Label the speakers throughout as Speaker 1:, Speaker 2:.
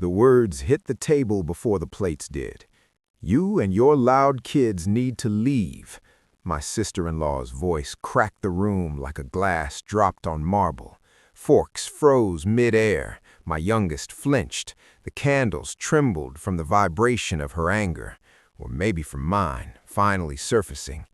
Speaker 1: The words hit the table before the plates did. "You and your loud kids need to leave." My sister-in-law's voice cracked the room like a glass dropped on marble. Forks froze mid-air. My youngest flinched. The candles trembled from the vibration of her anger, or maybe from mine, finally surfacing.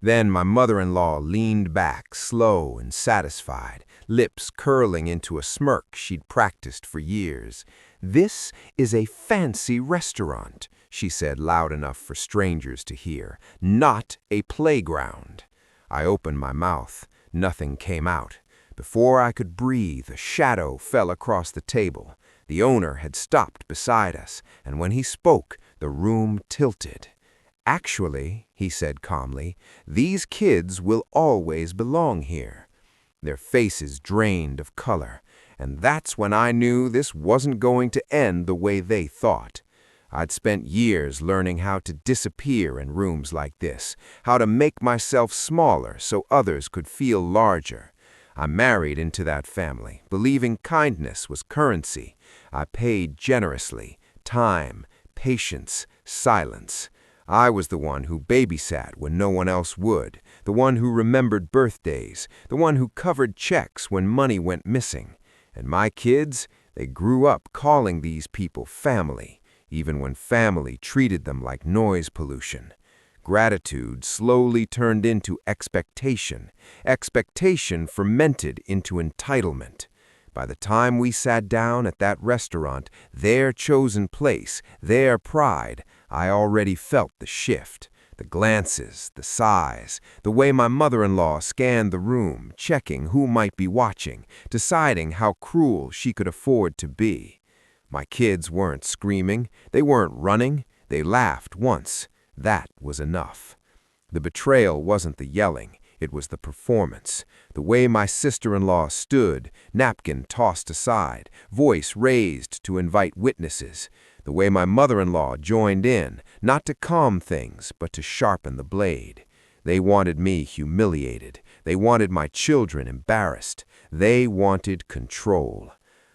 Speaker 1: Then my mother-in-law leaned back, slow and satisfied, lips curling into a smirk she'd practiced for years. "This is a fancy restaurant," she said loud enough for strangers to hear, "not a playground." I opened my mouth. Nothing came out. Before I could breathe, a shadow fell across the table. The owner had stopped beside us, and when he spoke, the room tilted. "Actually," he said calmly, "these kids will always belong here." Their faces drained of color, and that's when I knew this wasn't going to end the way they thought. I'd spent years learning how to disappear in rooms like this, how to make myself smaller so others could feel larger. I married into that family, believing kindness was currency. I paid generously: time, patience, silence. I was the one who babysat when no one else would, the one who remembered birthdays, the one who covered checks when money went missing. And my kids, they grew up calling these people family, even when family treated them like noise pollution. Gratitude slowly turned into expectation. Expectation fermented into entitlement. By the time we sat down at that restaurant, their chosen place, their pride, I already felt the shift. The glances, the sighs, the way my mother-in-law scanned the room, checking who might be watching, deciding how cruel she could afford to be. My kids weren't screaming, they weren't running, they laughed once. That was enough. The betrayal wasn't the yelling, it was the performance. The way my sister-in-law stood, napkin tossed aside, voice raised to invite witnesses. The way my mother-in-law joined in, not to calm things, but to sharpen the blade. They wanted me humiliated. They wanted my children embarrassed. They wanted control.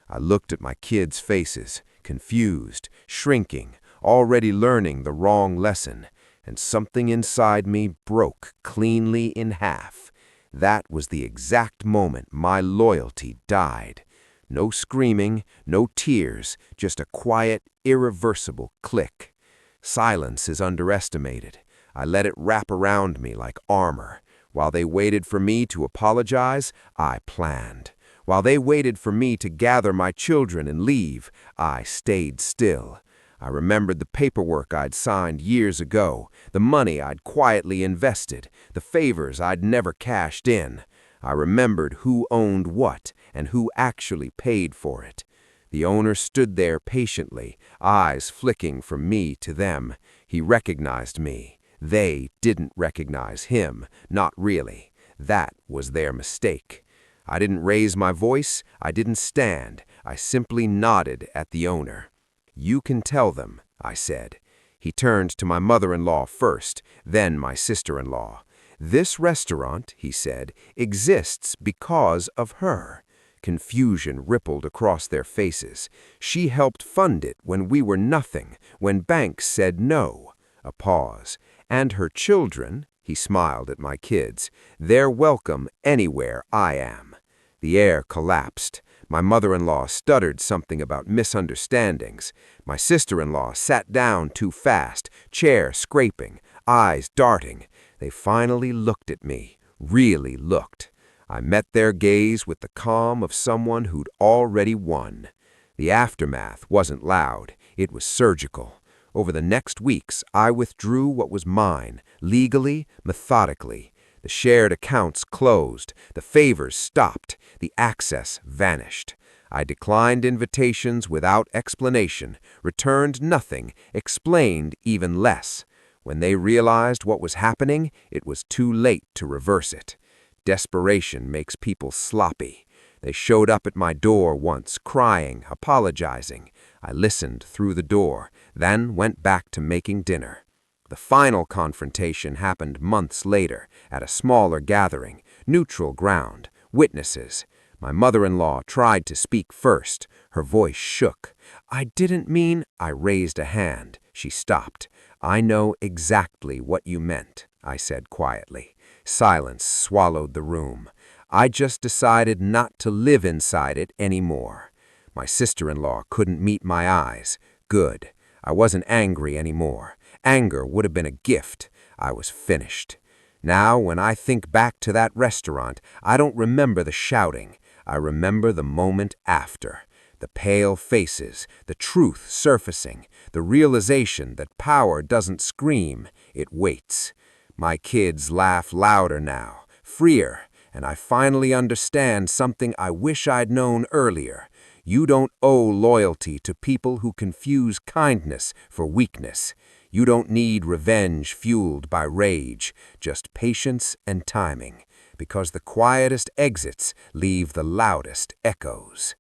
Speaker 1: I looked at my kids' faces, confused, shrinking, already learning the wrong lesson, and something inside me broke cleanly in half. That was the exact moment my loyalty died. No screaming, no tears, just a quiet, irreversible click. Silence is underestimated. I let it wrap around me like armor. While they waited for me to apologize, I planned. While they waited for me to gather my children and leave, I stayed still. I remembered the paperwork I'd signed years ago, the money I'd quietly invested, the favors I'd never cashed in. I remembered who owned what and who actually paid for it. The owner stood there patiently, eyes flicking from me to them. He recognized me. They didn't recognize him, not really. That was their mistake. I didn't raise my voice, I didn't stand. I simply nodded at the owner. "You can tell them," I said. He turned to my mother-in-law first, then my sister-in-law. "This restaurant," he said, "exists because of her." Confusion rippled across their faces. She helped fund it when we were nothing, when banks said no. A pause. "And her children," he smiled at my kids, "they're welcome anywhere I am." The air collapsed. My mother-in-law stuttered something about misunderstandings. My sister-in-law sat down too fast, chair scraping, eyes darting. They finally looked at me, really looked. I met their gaze with the calm of someone who'd already won. The aftermath wasn't loud, it was surgical. Over the next weeks, I withdrew what was mine, legally, methodically. The shared accounts closed, the favors stopped, the access vanished. I declined invitations without explanation, returned nothing, explained even less. When they realized what was happening, it was too late to reverse it. Desperation makes people sloppy. They showed up at my door once, crying, apologizing. I listened through the door, then went back to making dinner. The final confrontation happened months later, at a smaller gathering, neutral ground, witnesses. My mother-in-law tried to speak first. Her voice shook.
Speaker 2: I didn't mean—" I raised a hand. She stopped. "I know exactly what you meant," I said quietly. Silence swallowed the room. I just decided not to live inside it anymore. My sister-in-law couldn't meet my eyes. Good. I wasn't angry anymore. Anger would have been a gift. I was finished. Now, when I think back to that restaurant, I don't remember the shouting. I remember the moment after. The pale faces, the truth surfacing, the realization that power doesn't scream, it waits. My kids laugh louder now, freer, and I finally understand something I wish I'd known earlier. You don't owe loyalty to people who confuse kindness for weakness. You don't need revenge fueled by rage, just patience and timing, because the quietest exits leave the loudest echoes.